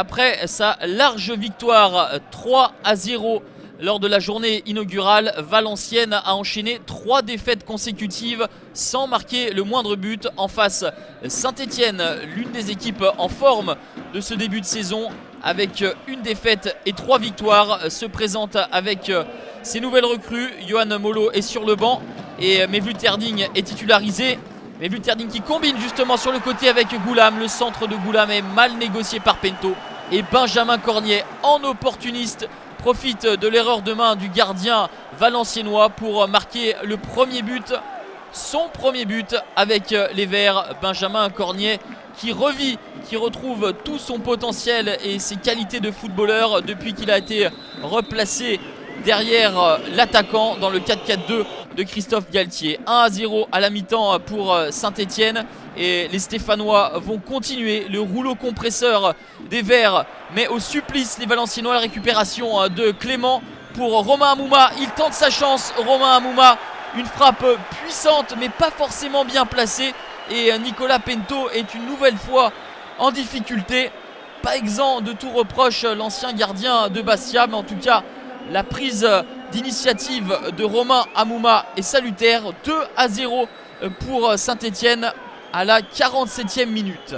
après sa large victoire 3-0 lors de la journée inaugurale, Valenciennes a enchaîné 3 défaites consécutives sans marquer le moindre but. En face, Saint-Etienne, l'une des équipes en forme de ce début de saison, avec une défaite et 3 victoires, se présente avec ses nouvelles recrues. Johan Molo est sur le banc et Mevlut Erding est titularisé. Mevlut Erding qui combine justement sur le côté avec Goulam. Le centre de Goulam est mal négocié par Pento. Et Benjamin Cornier, en opportuniste, profite de l'erreur de main du gardien valenciennois pour marquer le premier but. Son premier but avec les Verts. Benjamin Cornier qui revit, qui retrouve tout son potentiel et ses qualités de footballeur depuis qu'il a été replacé derrière l'attaquant dans le 4-4-2 de Christophe Galtier. 1-0 à la mi-temps pour Saint-Etienne et les Stéphanois vont continuer le rouleau compresseur des Verts, mais au supplice les Valenciennois. La récupération de Clément pour Romain Hamouma, il tente sa chance. Romain Hamouma, une frappe puissante mais pas forcément bien placée, et Nicolas Pento est une nouvelle fois en difficulté. Pas exempt de tout reproche l'ancien gardien de Bastia, mais en tout cas la prise d'initiative de Romain Hamouma est salutaire. 2-0 pour Saint-Etienne à la 47e minute.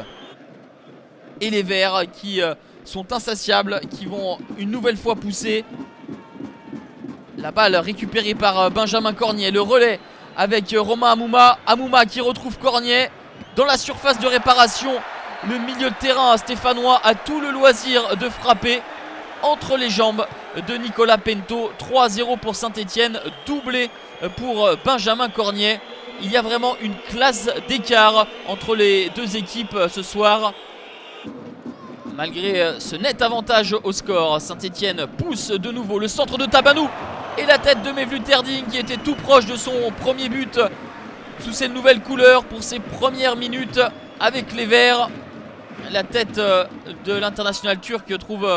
Et les Verts qui sont insatiables, qui vont une nouvelle fois pousser. La balle récupérée par Benjamin Cornier. Le relais avec Romain Hamouma. Hamouma qui retrouve Cornier dans la surface de réparation. Le milieu de terrain stéphanois a tout le loisir de frapper entre les jambes de Nicolas Pento. 3-0 pour Saint-Etienne, doublé pour Benjamin Cornier. Il y a vraiment une classe d'écart entre les deux équipes ce soir. Malgré ce net avantage au score, Saint-Etienne pousse de nouveau. Le centre de Tabanou et la tête de Mevlut Erding qui était tout proche de son premier but sous ses nouvelles couleurs pour ses premières minutes avec les Verts. La tête de l'international turc trouve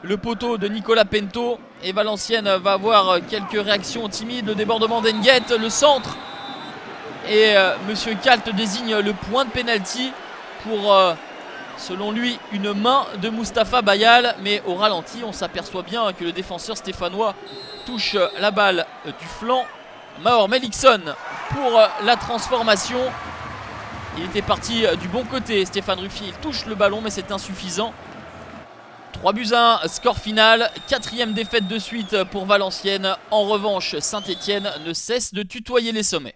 le poteau de Nicolas Pento et Valenciennes va avoir quelques réactions timides. Le débordement d'Enguet, le centre, et Monsieur Kalt désigne le point de pénalty pour selon lui une main de Mustapha Bayal, mais au ralenti on s'aperçoit bien que le défenseur stéphanois touche la balle du flanc. Maor Melikson pour la transformation. Il était parti du bon côté, Stéphane Ruffier, il touche le ballon mais c'est insuffisant. 3-1, score final, 4e défaite de suite pour Valenciennes. En revanche, Saint-Etienne ne cesse de tutoyer les sommets.